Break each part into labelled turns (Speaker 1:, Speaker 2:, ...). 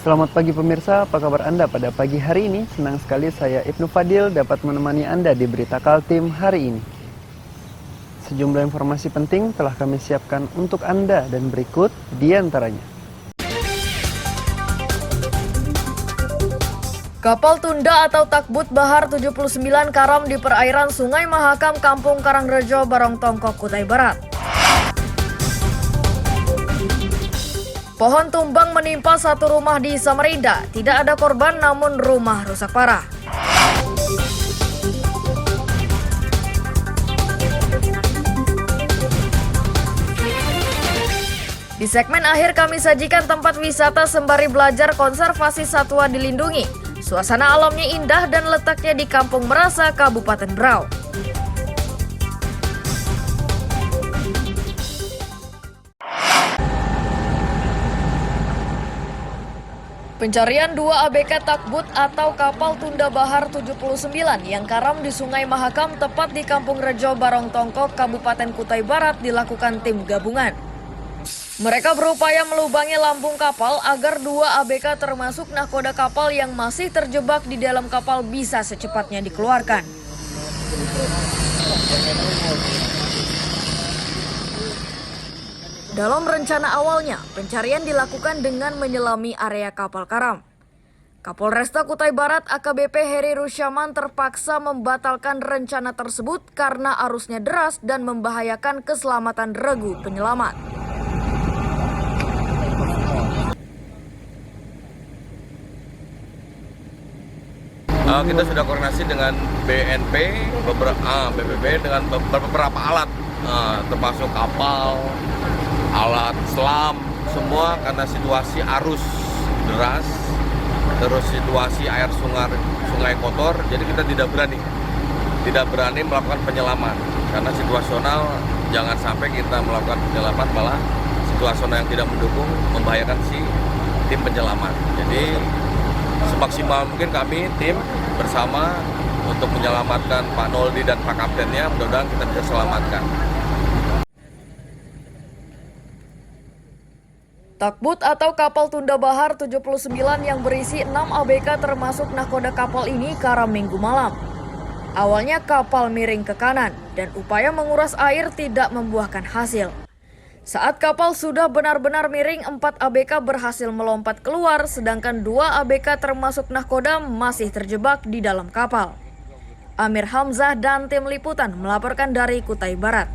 Speaker 1: Selamat pagi pemirsa, apa kabar Anda pada pagi hari ini? Senang sekali saya Ibnu Fadil dapat menemani Anda di Berita Kaltim hari ini. Sejumlah informasi penting telah kami siapkan untuk Anda dan berikut di antaranya.
Speaker 2: Kapal tunda atau takbut Bahar 79 karam di perairan Sungai Mahakam, Kampung Karangrejo, Barongtongko, Kutai Barat. Pohon tumbang menimpa satu rumah di Samarinda. Tidak ada korban namun rumah rusak parah. Di segmen akhir kami sajikan tempat wisata sembari belajar konservasi satwa dilindungi. Suasana alamnya indah dan letaknya di Kampung Merasa, Kabupaten Berau. Pencarian 2 ABK takbut atau kapal tunda Bahar 79 yang karam di Sungai Mahakam tepat di Kampung Rejo, Barongtongko, Kabupaten Kutai Barat dilakukan tim gabungan. Mereka berupaya melubangi lambung kapal agar 2 ABK termasuk nahkoda kapal yang masih terjebak di dalam kapal bisa secepatnya dikeluarkan. Dalam rencana awalnya, pencarian dilakukan dengan menyelami area kapal karam. Kapolresta Kutai Barat AKBP Heri Rusyaman terpaksa membatalkan rencana tersebut karena arusnya deras dan membahayakan keselamatan regu penyelamat.
Speaker 3: Kita sudah koordinasi dengan BNP, BPB dengan beberapa alat, termasuk kapal, alat selam, semua karena situasi arus deras, terus situasi air sungai kotor, jadi kita tidak berani melakukan penyelaman karena situasional. Jangan sampai kita melakukan penyelaman malah situasional yang tidak mendukung membahayakan si tim penyelaman. Jadi semaksimal mungkin kami tim bersama untuk menyelamatkan Pak Noldi dan Pak Kaptennya, mudah-mudahan kita bisa selamatkan.
Speaker 2: Takbut atau kapal tunda Bahar 79 yang berisi 6 ABK termasuk nahkoda kapal ini karam Minggu malam. Awalnya kapal miring ke kanan dan upaya menguras air tidak membuahkan hasil. Saat kapal sudah benar-benar miring, 4 ABK berhasil melompat keluar, sedangkan 2 ABK termasuk nahkoda masih terjebak di dalam kapal. Amir Hamzah dan tim liputan melaporkan dari Kutai Barat.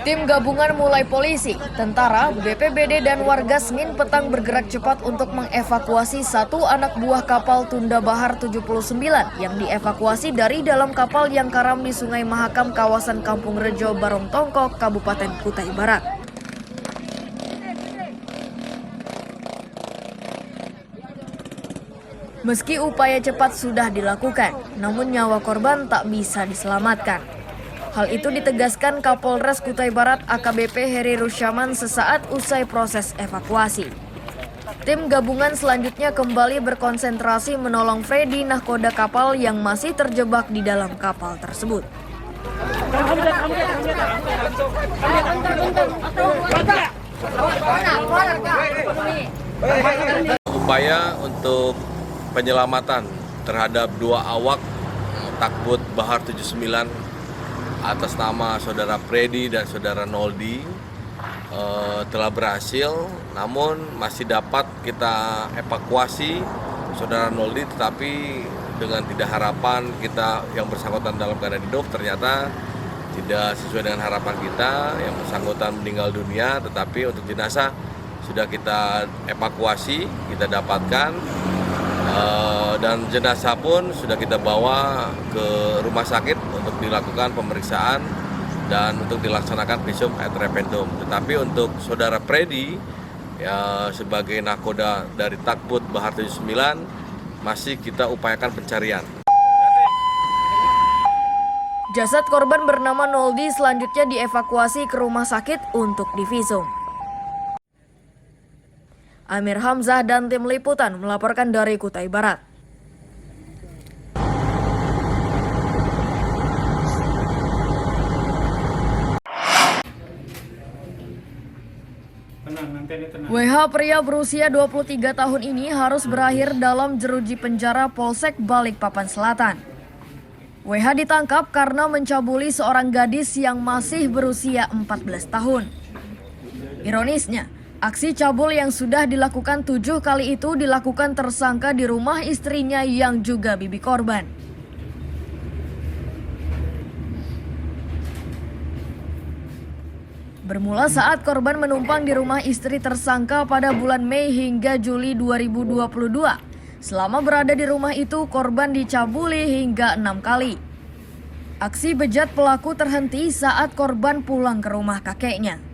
Speaker 2: Tim gabungan mulai polisi, tentara, BPBD dan warga Senin petang bergerak cepat untuk mengevakuasi 1 anak buah kapal tunda Bahar 79 yang dievakuasi dari dalam kapal yang karam di Sungai Mahakam, kawasan Kampung Rejo, Barongtongko, Kabupaten Kutai Barat. Meski upaya cepat sudah dilakukan, namun nyawa korban tak bisa diselamatkan. Hal itu ditegaskan Kapolres Kutai Barat AKBP Heri Rusyaman sesaat usai proses evakuasi. Tim gabungan selanjutnya kembali berkonsentrasi menolong Freddy, nahkoda kapal yang masih terjebak di dalam kapal tersebut.
Speaker 3: Upaya untuk penyelamatan terhadap 2 awak takbut Bahar 79 atas nama saudara Freddy dan saudara Noldi telah berhasil, namun masih dapat kita evakuasi saudara Noldi, tetapi dengan tidak harapan kita yang bersangkutan dalam keadaan hidup ternyata tidak sesuai dengan harapan kita, yang bersangkutan meninggal dunia, tetapi untuk jenazah sudah kita evakuasi, kita dapatkan. Dan jenazah pun sudah kita bawa ke rumah sakit untuk dilakukan pemeriksaan dan untuk dilaksanakan visum et reperendum. Tetapi untuk saudara Freddy ya, sebagai nahkoda dari takbut Bahar 79 masih kita upayakan pencarian.
Speaker 2: Jasad korban bernama Noldi selanjutnya dievakuasi ke rumah sakit untuk divisum. Amir Hamzah dan tim liputan melaporkan dari Kutai Barat. WH pria berusia 23 tahun ini harus berakhir dalam jeruji penjara Polsek Balikpapan Selatan. WH ditangkap karena mencabuli seorang gadis yang masih berusia 14 tahun. Ironisnya, aksi cabul yang sudah dilakukan 7 kali itu dilakukan tersangka di rumah istrinya yang juga bibi korban. Bermula saat korban menumpang di rumah istri tersangka pada bulan Mei hingga Juli 2022. Selama berada di rumah itu, korban dicabuli hingga 6 kali. Aksi bejat pelaku terhenti saat korban pulang ke rumah kakeknya.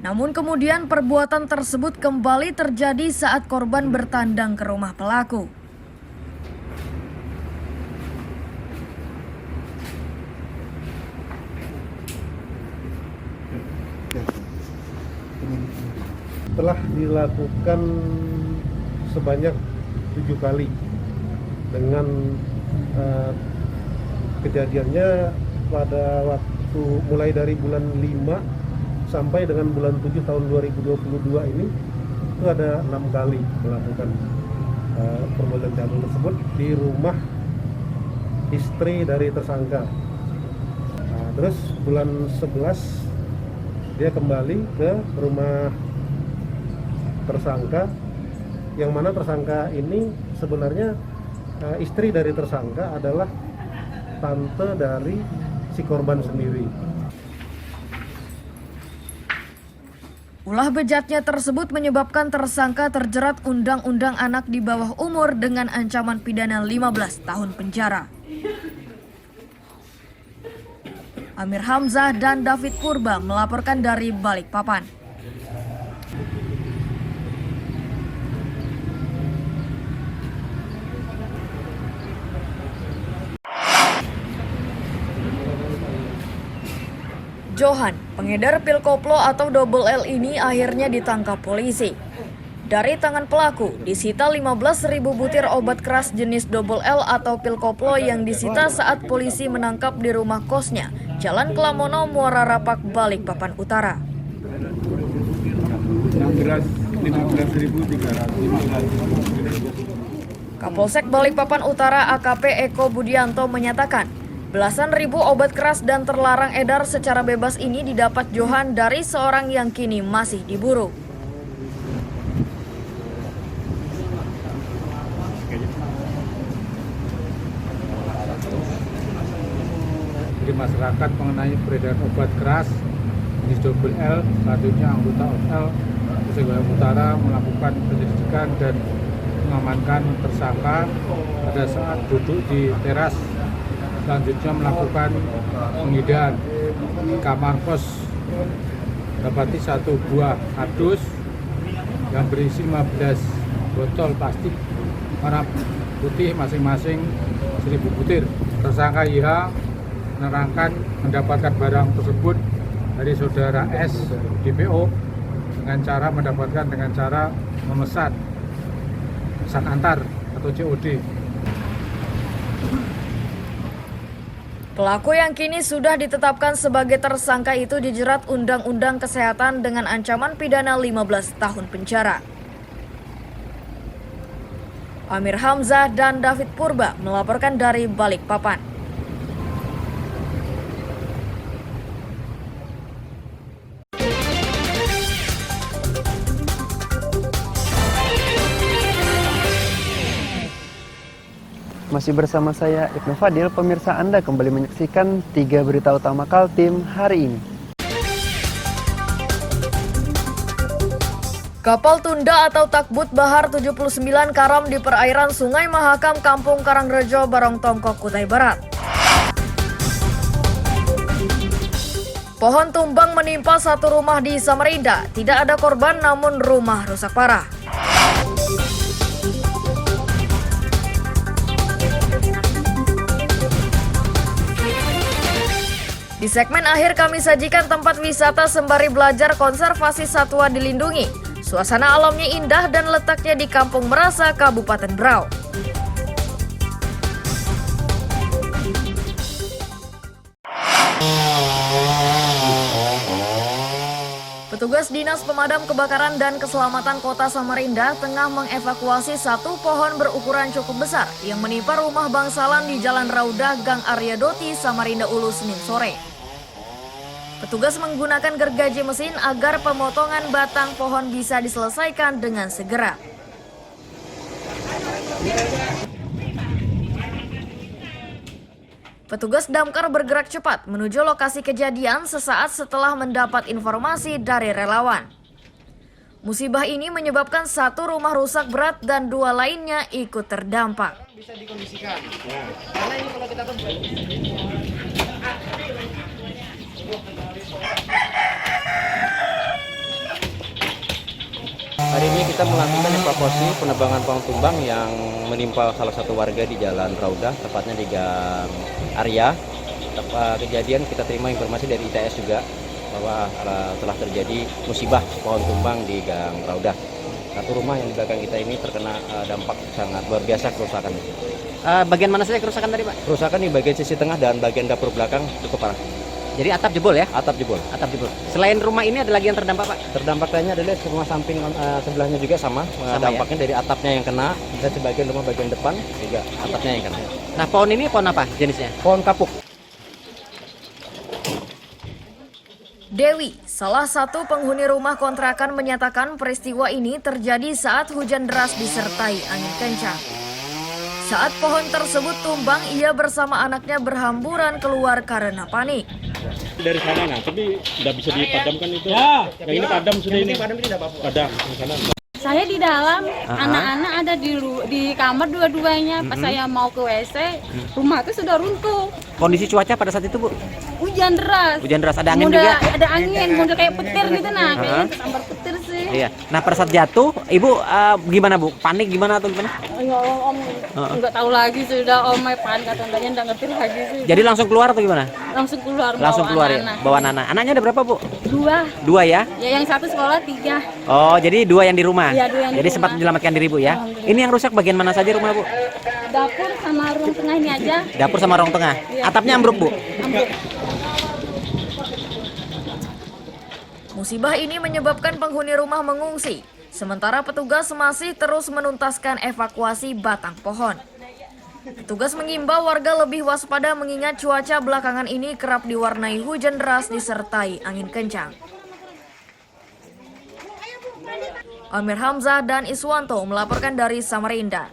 Speaker 2: Namun kemudian perbuatan tersebut kembali terjadi saat korban bertandang ke rumah pelaku.
Speaker 4: Telah dilakukan sebanyak 7 kali dengan kejadiannya pada waktu mulai dari bulan 5 sampai dengan bulan 7 tahun 2022 ini itu ada 6 kali melakukan perbuatan cabul tersebut di rumah istri dari tersangka. Terus bulan 11 dia kembali ke rumah tersangka, yang mana tersangka ini sebenarnya istri dari tersangka adalah tante dari si korban sendiri.
Speaker 2: Ulah bejatnya tersebut menyebabkan tersangka terjerat Undang-Undang Anak di bawah umur dengan ancaman pidana 15 tahun penjara. Amir Hamzah dan David Purba melaporkan dari Balikpapan. Johan, pengedar pil koplo atau double L ini akhirnya ditangkap polisi. Dari tangan pelaku, disita 15.000 butir obat keras jenis double L atau pil koplo yang disita saat polisi menangkap di rumah kosnya, Jalan Kelamono, Muara Rapak, Balikpapan Utara. Kapolsek Balikpapan Utara AKP Eko Budianto menyatakan, belasan ribu obat keras dan terlarang edar secara bebas ini didapat Johan dari seorang yang kini masih diburu.
Speaker 5: Di masyarakat mengenai peredaran obat keras jenis double L, selanjutnya anggota OL Polsek Balikpapan Utara melakukan penyelidikan dan mengamankan tersangka pada saat duduk di teras. Selanjutnya melakukan penggeledahan kamar kos, dapati 1 buah kardus yang berisi 15 botol plastik warna putih masing-masing 1.000 butir. Tersangka IH menerangkan mendapatkan barang tersebut dari saudara S DPO dengan cara memesan antar atau COD.
Speaker 2: Pelaku yang kini sudah ditetapkan sebagai tersangka itu dijerat Undang-Undang Kesehatan dengan ancaman pidana 15 tahun penjara. Amir Hamzah dan David Purba melaporkan dari Balikpapan.
Speaker 1: Masih bersama saya Ibnu Fadil, pemirsa Anda kembali menyaksikan 3 berita utama Kaltim hari ini.
Speaker 2: Kapal tunda atau takbut Bahar 79 karam di perairan Sungai Mahakam, Kampung Karangrejo, Barongtongko, Kutai Barat. Pohon tumbang menimpa satu rumah di Samarinda. Tidak ada korban namun rumah rusak parah. Di segmen akhir kami sajikan tempat wisata sembari belajar konservasi satwa dilindungi. Suasana alamnya indah dan letaknya di Kampung Merasa, Kabupaten Berau. Petugas Dinas Pemadam Kebakaran dan Keselamatan Kota Samarinda tengah mengevakuasi satu pohon berukuran cukup besar yang menimpa rumah bangsalan di Jalan Raudah, Gang Arya Doti, Samarinda Ulu, Senin sore. Petugas menggunakan gergaji mesin agar pemotongan batang pohon bisa diselesaikan dengan segera. Petugas damkar bergerak cepat menuju lokasi kejadian sesaat setelah mendapat informasi dari relawan. Musibah ini menyebabkan satu rumah rusak berat dan dua lainnya ikut terdampak.
Speaker 1: Bisa dikondisikan. Karena ini kalau kita
Speaker 6: Hari ini kita melakukan evakuasi penebangan pohon tumbang yang menimpa salah satu warga di Jalan Raudah, tepatnya di Gang Arya. Kejadian kita terima informasi dari ITS juga bahwa telah terjadi musibah pohon tumbang di Gang Raudah. Satu rumah yang di belakang kita ini terkena dampak sangat luar biasa kerusakan.
Speaker 7: Bagian mana saja kerusakan tadi, Pak?
Speaker 6: Kerusakan di bagian sisi tengah dan bagian dapur belakang cukup parah.
Speaker 7: Jadi atap jebol ya?
Speaker 6: Atap jebol.
Speaker 7: Atap jebol. Selain rumah ini ada lagi yang terdampak, Pak?
Speaker 6: Terdampak lainnya adalah rumah samping sebelahnya juga sama dampaknya
Speaker 7: ya?
Speaker 6: Dari atapnya yang kena dan sebagian rumah bagian depan juga atapnya yang kena.
Speaker 7: Nah, pohon ini pohon apa jenisnya?
Speaker 6: Pohon kapuk.
Speaker 2: Dewi, salah satu penghuni rumah kontrakan, menyatakan peristiwa ini terjadi saat hujan deras disertai angin kencang. Saat pohon tersebut tumbang, ia bersama anaknya berhamburan keluar karena panik.
Speaker 8: Dari sana, nah, tapi nggak bisa dipadamkan itu. Ya, yang ini padam sudah ini. Padam ini apa? Padam di sana.
Speaker 9: Saya di dalam, anak-anak ada di kamar dua-duanya. Pas saya mau ke WC, rumah itu sudah runtuh.
Speaker 7: Kondisi cuaca pada saat itu, Bu?
Speaker 9: Hujan deras.
Speaker 7: Hujan deras, ada angin juga?
Speaker 9: Ada angin, model kayak petir gitu nah. Kayaknya kesambar petir sih.
Speaker 7: Iya. Nah, pada saat jatuh, Ibu gimana, Bu? Panik gimana atau gimana?
Speaker 9: Ya Allah, Om. Nggak tahu lagi sudah Om, panik atau enggaknya nggak ngerti lagi sih.
Speaker 7: Jadi langsung keluar atau gimana?
Speaker 9: Langsung keluar.
Speaker 7: Langsung keluar ya? Bawa anak. Anaknya ada berapa, Bu?
Speaker 9: Dua.
Speaker 7: Ya?
Speaker 9: Ya, yang satu sekolah 3.
Speaker 7: Oh, jadi 2 yang di rumah?
Speaker 9: Iya, 2 yang di
Speaker 7: jadi
Speaker 9: rumah.
Speaker 7: sempat menyelamatkan diri, Bu ya? Ini yang rusak bagian mana saja rumah, Bu?
Speaker 9: Dapur sama ruang tengah ini aja.
Speaker 7: Dapur sama ruang tengah?
Speaker 9: Iya.
Speaker 7: Atapnya ambruk, Bu?
Speaker 9: Ambruk.
Speaker 2: Musibah ini menyebabkan penghuni rumah mengungsi, sementara petugas masih terus menuntaskan evakuasi batang pohon. Petugas mengimbau warga lebih waspada mengingat cuaca belakangan ini kerap diwarnai hujan deras disertai angin kencang. Amir Hamzah dan Iswanto melaporkan dari Samarinda.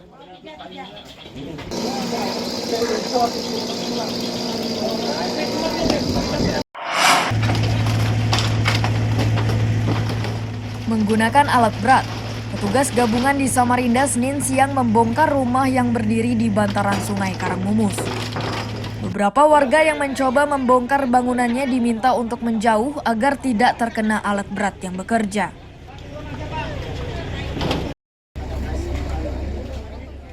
Speaker 2: Menggunakan alat berat, petugas gabungan di Samarinda Senin siang membongkar rumah yang berdiri di bantaran Sungai Karangmumus. Beberapa warga yang mencoba membongkar bangunannya diminta untuk menjauh agar tidak terkena alat berat yang bekerja.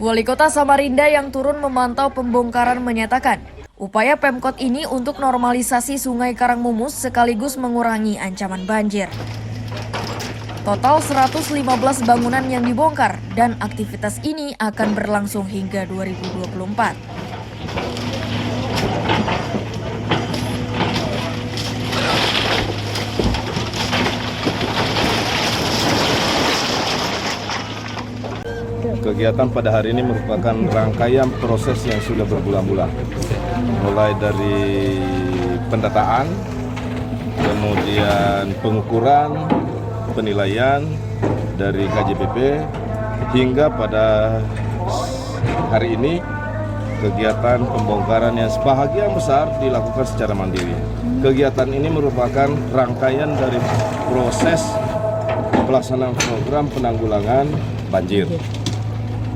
Speaker 2: Wali Kota Samarinda yang turun memantau pembongkaran menyatakan, upaya Pemkot ini untuk normalisasi Sungai Karangmumus sekaligus mengurangi ancaman banjir. Total 115 bangunan yang dibongkar dan aktivitas ini akan berlangsung hingga 2024.
Speaker 10: Kegiatan pada hari ini merupakan rangkaian proses yang sudah berbulan-bulan. Mulai dari pendataan, kemudian pengukuran, penilaian dari KJPP, hingga pada hari ini kegiatan pembongkaran yang sebahagian besar dilakukan secara mandiri. Kegiatan ini merupakan rangkaian dari proses pelaksanaan program penanggulangan banjir.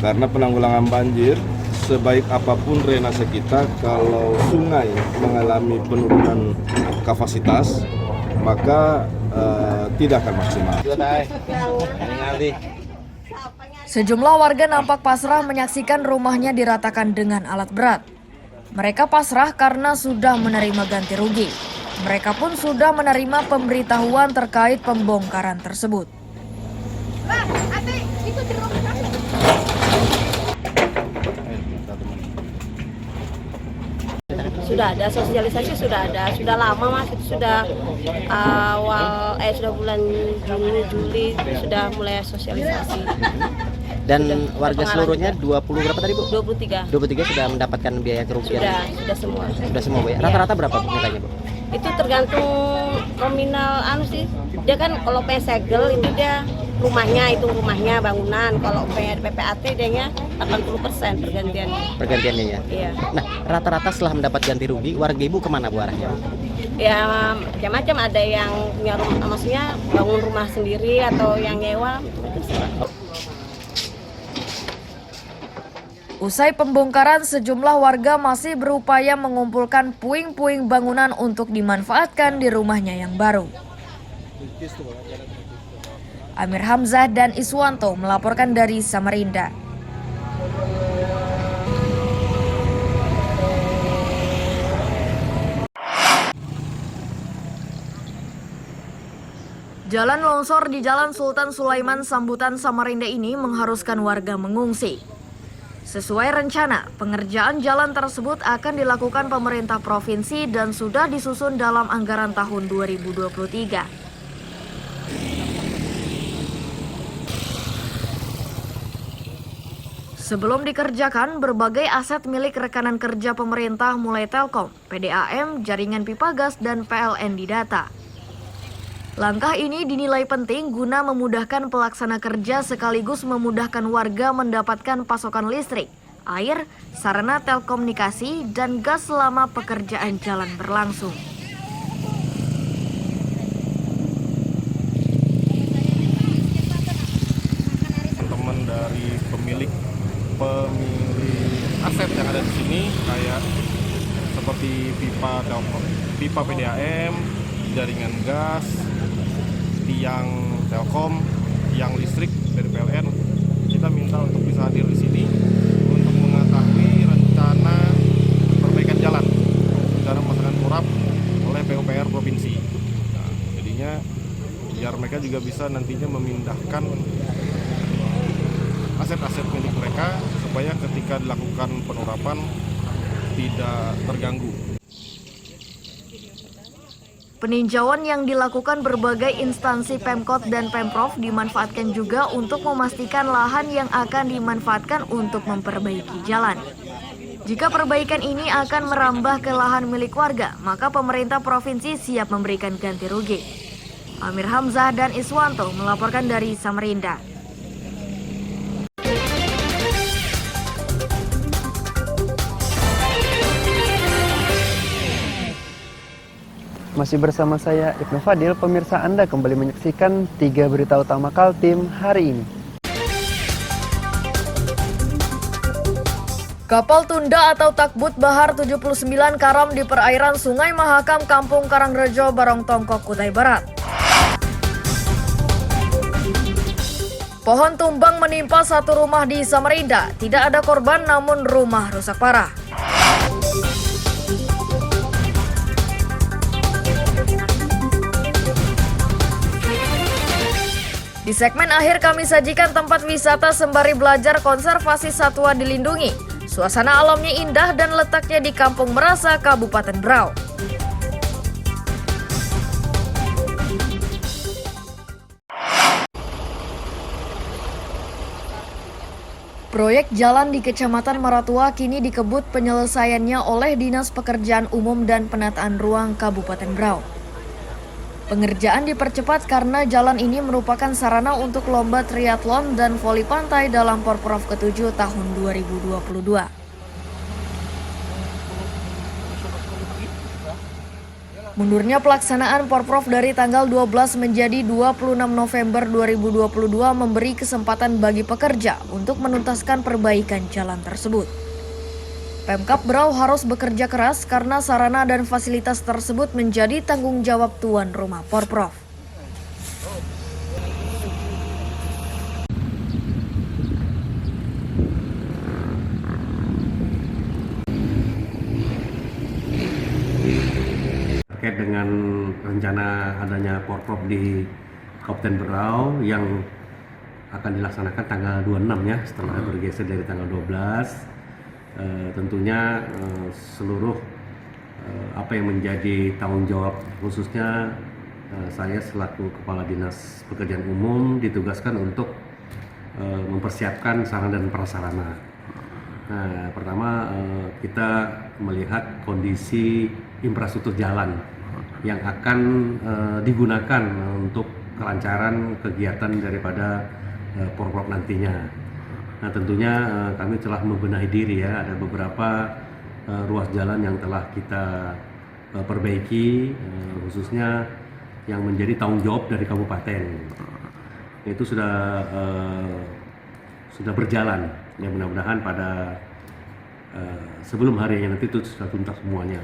Speaker 10: Karena penanggulangan banjir, sebaik apapun drainase kita, kalau sungai mengalami penurunan kapasitas, maka tidak akan maksimal.
Speaker 2: Sejumlah warga nampak pasrah menyaksikan rumahnya diratakan dengan alat berat. Mereka pasrah karena sudah menerima ganti rugi. Mereka pun sudah menerima pemberitahuan terkait pembongkaran tersebut.
Speaker 9: Sudah ada sosialisasi, sudah lama Mas, itu sudah sudah bulan Juni Juli sudah mulai sosialisasi.
Speaker 7: Dan warga seluruhnya 20 berapa tadi Bu?
Speaker 9: 23.
Speaker 7: 23 sudah mendapatkan biaya kerugian.
Speaker 9: Sudah semua.
Speaker 7: Sudah semua Bu ya. Rata-rata berapa Bu nilainya Bu?
Speaker 9: Itu tergantung nominal sih. Dia kan kalau segel itu dia rumahnya bangunan. Kalau PPAT dia 80%
Speaker 7: Pergantiannya ya.
Speaker 9: Iya.
Speaker 7: Nah, rata-rata setelah mendapat ganti rugi, warga Ibu kemana Bu arahnya?
Speaker 9: Ya macam-macam, ada yang punya rumah, maksudnya bangun rumah sendiri atau yang nyewa.
Speaker 2: Usai pembongkaran, sejumlah warga masih berupaya mengumpulkan puing-puing bangunan untuk dimanfaatkan di rumahnya yang baru. Amir Hamzah dan Iswanto melaporkan dari Samarinda. Jalan longsor di Jalan Sultan Sulaiman Sambutan Samarinda ini mengharuskan warga mengungsi. Sesuai rencana, pengerjaan jalan tersebut akan dilakukan pemerintah provinsi dan sudah disusun dalam anggaran tahun 2023. Sebelum dikerjakan, berbagai aset milik rekanan kerja pemerintah mulai Telkom, PDAM, jaringan pipa gas, dan PLN didata. Langkah ini dinilai penting guna memudahkan pelaksana kerja sekaligus memudahkan warga mendapatkan pasokan listrik, air, sarana telekomunikasi, dan gas selama pekerjaan jalan berlangsung.
Speaker 11: Teman dari pemilik aset yang ada di sini kayak seperti pipa Telkom, pipa PDAM, jaringan gas, tiang Telkom, tiang listrik dari PLN. Kita minta untuk bisa hadir di sini untuk mengetahui rencana perbaikan jalan, rencana pemasangan turap oleh PUPR provinsi. Nah, jadinya biar mereka juga bisa nantinya memindahkan aset-aset milik mereka supaya ketika dilakukan penurapan tidak terganggu.
Speaker 2: Peninjauan yang dilakukan berbagai instansi Pemkot dan Pemprov dimanfaatkan juga untuk memastikan lahan yang akan dimanfaatkan untuk memperbaiki jalan. Jika perbaikan ini akan merambah ke lahan milik warga, maka pemerintah provinsi siap memberikan ganti rugi. Amir Hamzah dan Iswanto melaporkan dari Samarinda.
Speaker 1: Masih bersama saya Ibnu Fadil, pemirsa Anda kembali menyaksikan 3 berita utama Kaltim hari ini.
Speaker 2: Kapal tunda atau takbut Bahar 79 karam di perairan Sungai Mahakam, Kampung Karangrejo, Barongtongkok, Kutai Barat. Pohon tumbang menimpa satu rumah di Samarinda. Tidak ada korban namun rumah rusak parah. Di segmen akhir kami sajikan tempat wisata sembari belajar konservasi satwa dilindungi. Suasana alamnya indah dan letaknya di Kampung Merasa, Kabupaten Berau. Proyek jalan di Kecamatan Maratua kini dikebut penyelesaiannya oleh Dinas Pekerjaan Umum dan Penataan Ruang Kabupaten Berau. Pengerjaan dipercepat karena jalan ini merupakan sarana untuk lomba triathlon dan voli pantai dalam Porprov ke-7 tahun 2022. Mundurnya pelaksanaan Porprov dari tanggal 12 menjadi 26 November 2022 memberi kesempatan bagi pekerja untuk menuntaskan perbaikan jalan tersebut. Pemkab Berau harus bekerja keras karena sarana dan fasilitas tersebut menjadi tanggung jawab tuan rumah Porprov.
Speaker 12: Terkait dengan rencana adanya Porprov di Kabupaten Berau yang akan dilaksanakan tanggal 26 ya, setelah bergeser dari tanggal 12. Tentunya seluruh apa yang menjadi tanggung jawab khususnya saya selaku Kepala Dinas Pekerjaan Umum ditugaskan untuk mempersiapkan sarana dan prasarana. Nah, pertama kita melihat kondisi infrastruktur jalan yang akan digunakan untuk kelancaran kegiatan daripada Porprov nantinya. Nah, tentunya kami telah membenahi diri ya, ada beberapa ruas jalan yang telah kita perbaiki, khususnya yang menjadi tanggung jawab dari kabupaten. Itu sudah berjalan. Ya, mudah-mudahan pada sebelum harinya nanti itu sudah tuntas semuanya.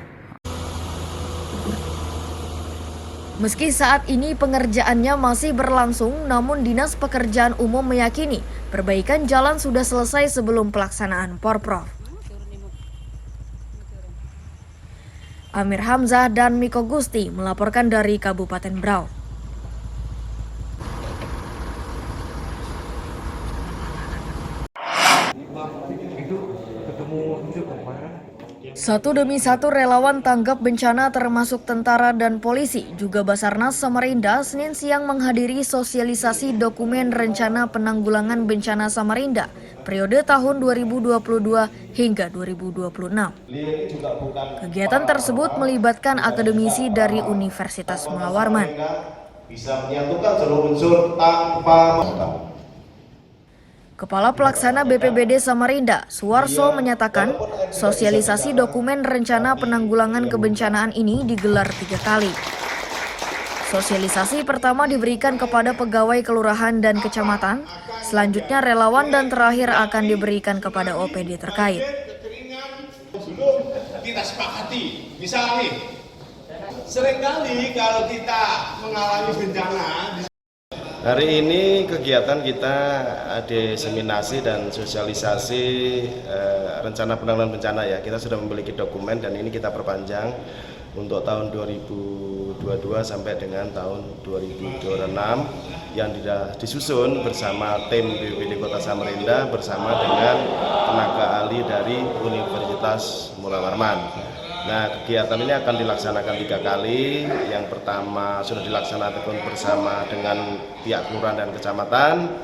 Speaker 2: Meski saat ini pengerjaannya masih berlangsung, namun Dinas Pekerjaan Umum meyakini perbaikan jalan sudah selesai sebelum pelaksanaan Porprov. Amir Hamzah dan Miko Gusti melaporkan dari Kabupaten Berau. Satu demi satu relawan tanggap bencana termasuk tentara dan polisi, juga Basarnas Samarinda Senin siang menghadiri sosialisasi dokumen rencana penanggulangan bencana Samarinda periode tahun 2022 hingga 2026. Kegiatan tersebut melibatkan akademisi dari Universitas Mula Warman.
Speaker 13: Bisa menyatukan seluruh unsur tanpa
Speaker 2: Kepala Pelaksana BPBD Samarinda, Suwarso, menyatakan sosialisasi dokumen rencana penanggulangan kebencanaan ini digelar 3 kali. Sosialisasi pertama diberikan kepada pegawai kelurahan dan kecamatan, selanjutnya relawan dan terakhir akan diberikan kepada OPD terkait.
Speaker 13: Kita sepakati, misalnya seringkali kalau kita mengalami bencana.
Speaker 10: Hari ini kegiatan kita diseminasi dan sosialisasi rencana penanggulangan bencana ya. Kita sudah memiliki dokumen dan ini kita perpanjang untuk tahun 2022 sampai dengan tahun 2026 yang disusun bersama tim BPBD Kota Samarinda bersama dengan tenaga ahli dari Universitas Mula Warman. Nah, kegiatan ini akan dilaksanakan 3 kali. Yang pertama sudah dilaksanakan bersama dengan pihak kelurahan dan kecamatan.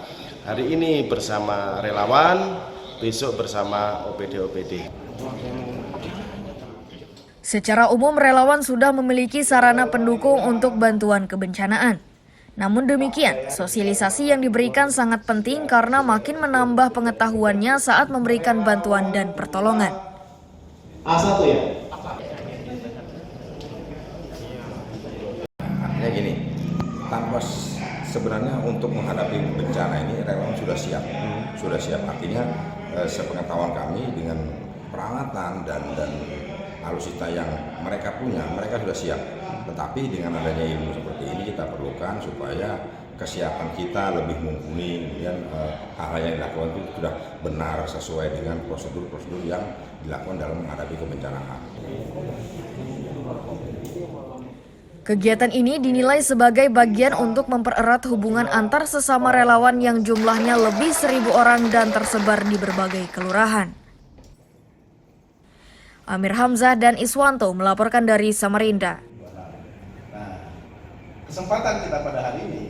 Speaker 10: Hari ini bersama relawan, besok bersama OPD-OPD.
Speaker 2: Secara umum relawan sudah memiliki sarana pendukung untuk bantuan kebencanaan. Namun demikian, sosialisasi yang diberikan sangat penting karena makin menambah pengetahuannya saat memberikan bantuan dan pertolongan.
Speaker 13: A1 ya?
Speaker 14: Artinya gini, tanpa sebenarnya untuk menghadapi bencana ini relawan sudah siap. Artinya sepengetahuan kami dengan peralatan dan alutsista yang mereka punya, mereka sudah siap. Tetapi dengan adanya ilmu seperti ini kita perlukan supaya kesiapan kita lebih mumpuni, kemudian hal-hal yang dilakukan itu sudah benar sesuai dengan prosedur-prosedur yang dilakukan dalam menghadapi kebencanaan.
Speaker 2: Kegiatan ini dinilai sebagai bagian untuk mempererat hubungan antar sesama relawan yang jumlahnya lebih 1.000 orang dan tersebar di berbagai kelurahan. Amir Hamzah dan Iswanto melaporkan dari Samarinda.
Speaker 13: Nah, kesempatan kita pada hari ini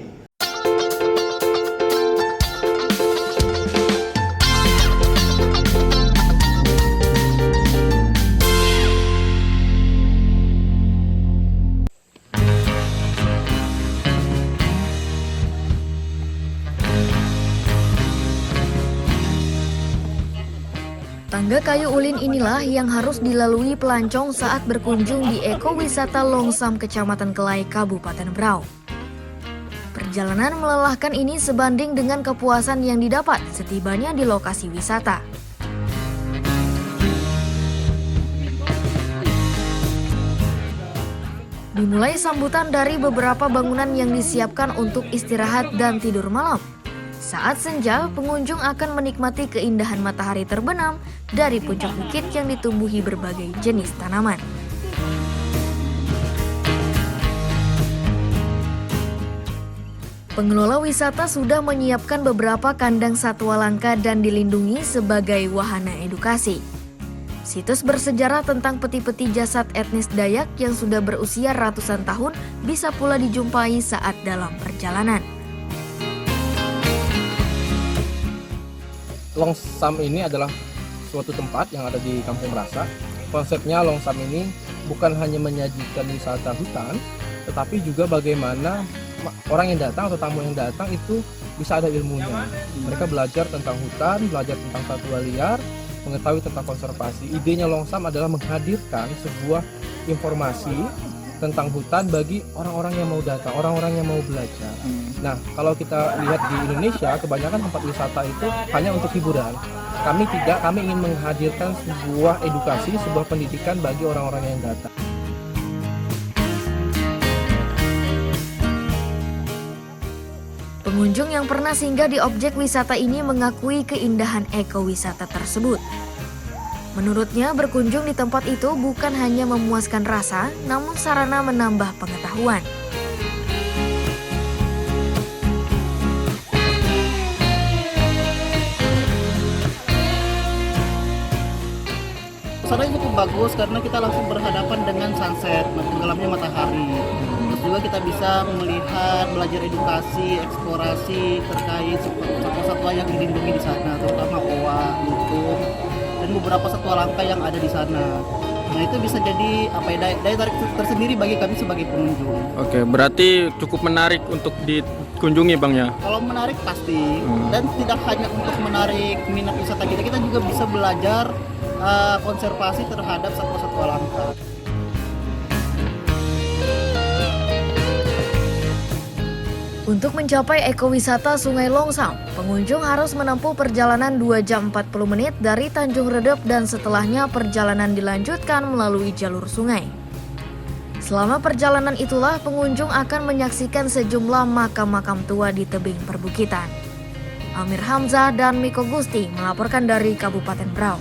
Speaker 2: Tangga kayu ulin inilah yang harus dilalui pelancong saat berkunjung di ekowisata Longsam, Kecamatan Kelai, Kabupaten Berau. Perjalanan melelahkan ini sebanding dengan kepuasan yang didapat setibanya di lokasi wisata. Dimulai sambutan dari beberapa bangunan yang disiapkan untuk istirahat dan tidur malam. Saat senja, pengunjung akan menikmati keindahan matahari terbenam dari puncak bukit yang ditumbuhi berbagai jenis tanaman. Pengelola wisata sudah menyiapkan beberapa kandang satwa langka dan dilindungi sebagai wahana edukasi. Situs bersejarah tentang peti-peti jasad etnis Dayak yang sudah berusia ratusan tahun bisa pula dijumpai saat dalam perjalanan.
Speaker 15: Longsam ini adalah suatu tempat yang ada di Kampung Rasa. Konsepnya Longsam ini bukan hanya menyajikan wisata hutan, tetapi juga bagaimana orang yang datang atau tamu yang datang itu bisa ada ilmunya. Mereka belajar tentang hutan, belajar tentang satwa liar, mengetahui tentang konservasi. Idenya Longsam adalah menghadirkan sebuah informasi tentang hutan bagi orang-orang yang mau datang, orang-orang yang mau belajar. Nah, kalau kita lihat di Indonesia, kebanyakan tempat wisata itu hanya untuk hiburan. Kami tidak, kami ingin menghadirkan sebuah edukasi, sebuah pendidikan bagi orang-orang yang datang.
Speaker 2: Pengunjung yang pernah singgah di objek wisata ini mengakui keindahan ekowisata tersebut. Menurutnya, berkunjung di tempat itu bukan hanya memuaskan rasa, namun sarana menambah pengetahuan.
Speaker 16: Suasananya cukup bagus karena kita langsung berhadapan dengan sunset, tenggelamnya matahari. Terus juga kita bisa melihat, belajar edukasi, eksplorasi terkait satwa-satwa yang dilindungi di sana, terutama owa, lutung, dan beberapa satwa langka yang ada di sana. Nah, itu bisa jadi daya tarik tersendiri bagi kami sebagai pengunjung.
Speaker 8: Oke, berarti cukup menarik untuk dikunjungi Bang ya?
Speaker 16: Kalau menarik pasti, dan tidak hanya untuk menarik minat wisata kita juga bisa belajar konservasi terhadap satwa-satwa langka.
Speaker 2: Untuk mencapai ekowisata Sungai Longsam, pengunjung harus menempuh perjalanan 2 jam 40 menit dari Tanjung Redep dan setelahnya perjalanan dilanjutkan melalui jalur sungai. Selama perjalanan itulah pengunjung akan menyaksikan sejumlah makam-makam tua di tebing perbukitan. Amir Hamzah dan Miko Gusti melaporkan dari Kabupaten Berau.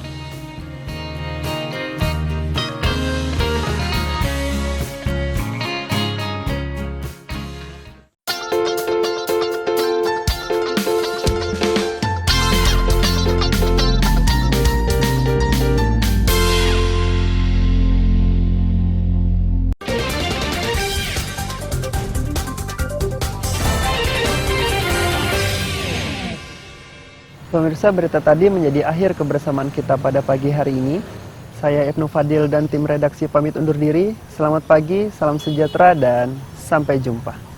Speaker 1: Pemirsa, berita tadi menjadi akhir kebersamaan kita pada pagi hari ini. Saya Ibnu Fadil dan tim redaksi pamit undur diri. Selamat pagi, salam sejahtera, dan sampai jumpa.